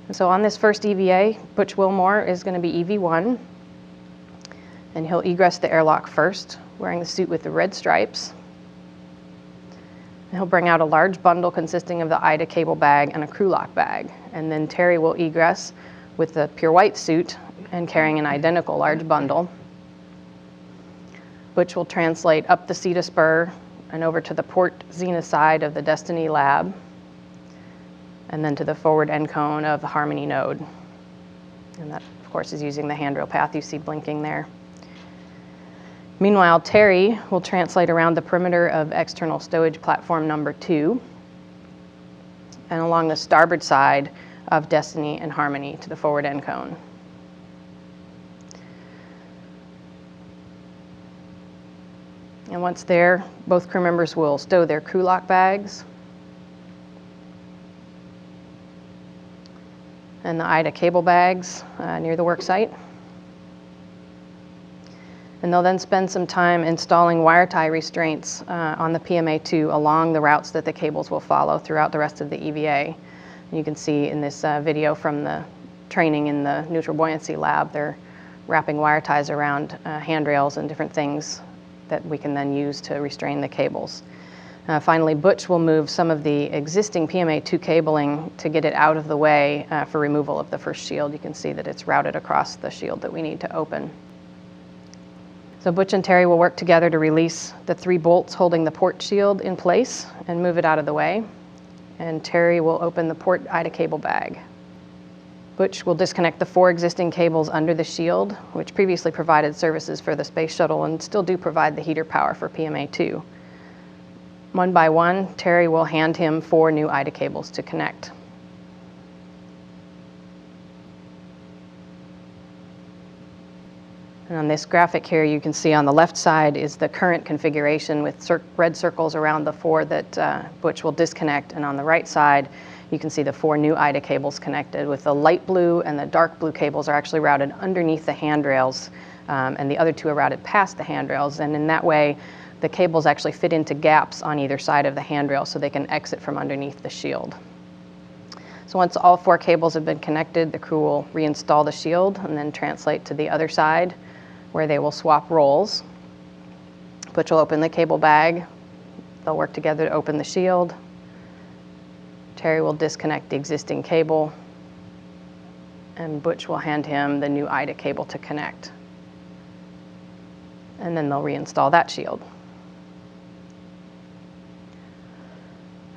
And so on this first EVA, Butch Wilmore is going to be EV1, and he'll egress the airlock first, wearing the suit with the red stripes. And he'll bring out a large bundle consisting of the IDA cable bag and a crew lock bag. And then Terry will egress with the pure white suit and carrying an identical large bundle. Butch will translate up the CETA spur and over to the port zenith side of the Destiny lab, and then to the forward end cone of the Harmony node. And that, of course, is using the handrail path you see blinking there. Meanwhile, Terry will translate around the perimeter of external stowage platform number 2 and along the starboard side of Destiny and Harmony to the forward end cone. And once there, both crew members will stow their crew lock bags and the IDA cable bags near the work site. And they'll then spend some time installing wire tie restraints on the PMA2 along the routes that the cables will follow throughout the rest of the EVA. And you can see in this video from the training in the neutral buoyancy lab, they're wrapping wire ties around handrails and different things that we can then use to restrain the cables. Finally, Butch will move some of the existing PMA2 cabling to get it out of the way for removal of the first shield. You can see that it's routed across the shield that we need to open. So Butch and Terry will work together to release the 3 bolts holding the port shield in place and move it out of the way. And Terry will open the port IDA cable bag. Butch will disconnect the 4 existing cables under the shield, which previously provided services for the space shuttle and still do provide the heater power for PMA2. One by one, Terry will hand him 4 new IDA cables to connect. And on this graphic here, you can see on the left side is the current configuration with red circles around the 4 that Butch will disconnect. And on the right side, you can see the 4 new IDA cables connected, with the light blue and the dark blue cables are actually routed underneath the handrails, and the other 2 are routed past the handrails. And in that way, the cables actually fit into gaps on either side of the handrail so they can exit from underneath the shield. So once all 4 cables have been connected, the crew will reinstall the shield and then translate to the other side where they will swap roles. Butch will open the cable bag. They'll work together to open the shield. Terry will disconnect the existing cable, and Butch will hand him the new IDA cable to connect. And then they'll reinstall that shield.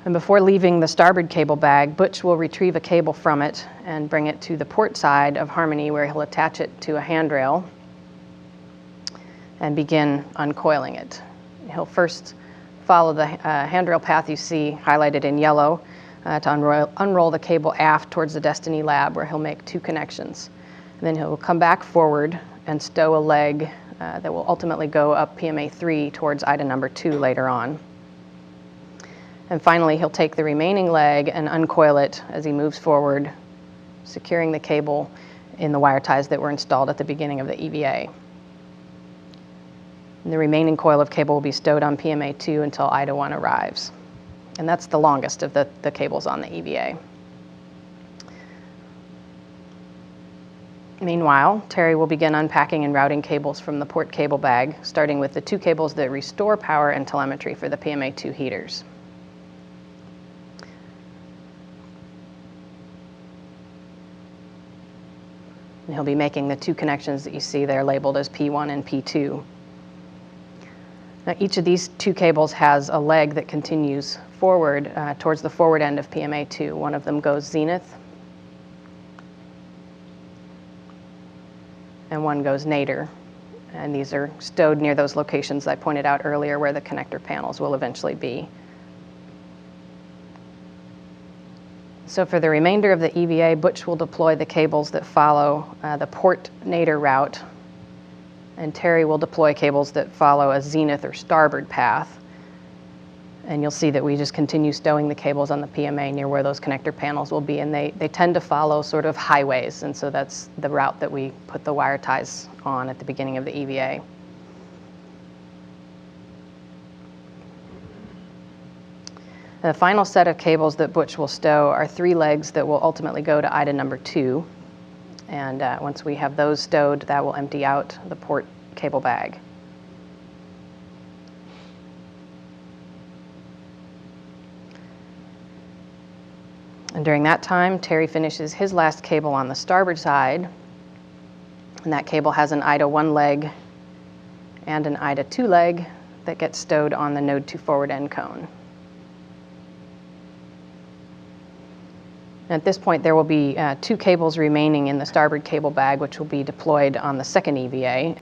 And before leaving the starboard cable bag, Butch will retrieve a cable from it and bring it to the port side of Harmony, where he'll attach it to a handrail and begin uncoiling it. He'll first follow the handrail path you see highlighted in yellow to unroll the cable aft towards the Destiny lab, where he'll make 2 connections. And then he'll come back forward and stow a leg that will ultimately go up PMA3 towards IDA number 2 later on. And finally, he'll take the remaining leg and uncoil it as he moves forward, securing the cable in the wire ties that were installed at the beginning of the EVA. And the remaining coil of cable will be stowed on PMA2 until IDA 1 arrives. And that's the longest of the cables on the EVA. Meanwhile, Terry will begin unpacking and routing cables from the port cable bag, starting with the 2 cables that restore power and telemetry for the PMA2 heaters. And he'll be making the 2 connections that you see there labeled as P1 and P2. Now, each of these 2 cables has a leg that continues forward towards the forward end of PMA2. One of them goes zenith, and one goes nadir. And these are stowed near those locations I pointed out earlier where the connector panels will eventually be. So for the remainder of the EVA, Butch will deploy the cables that follow the port nadir route, and Terry will deploy cables that follow a zenith or starboard path. And you'll see that we just continue stowing the cables on the PMA near where those connector panels will be, and they tend to follow sort of highways, and so that's the route that we put the wire ties on at the beginning of the EVA. The final set of cables that Butch will stow are 3 legs that will ultimately go to IDA number 2. And once we have those stowed, that will empty out the port cable bag. And during that time, Terry finishes his last cable on the starboard side. And that cable has an IDA 1 leg and an IDA 2 leg that gets stowed on the node 2 forward end cone. At this point, there will be 2 cables remaining in the starboard cable bag, which will be deployed on the second EVA.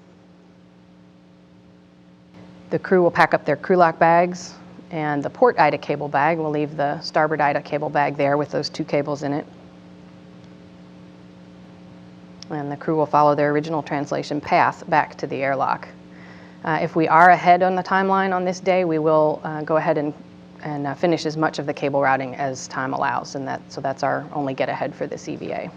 The crew will pack up their crew lock bags, and the port IDA cable bag will leave the starboard IDA cable bag there with those 2 cables in it. And the crew will follow their original translation path back to the airlock. If we are ahead on the timeline on this day, we will go ahead and finish as much of the cable routing as time allows, and so that's our only get ahead for this EVA.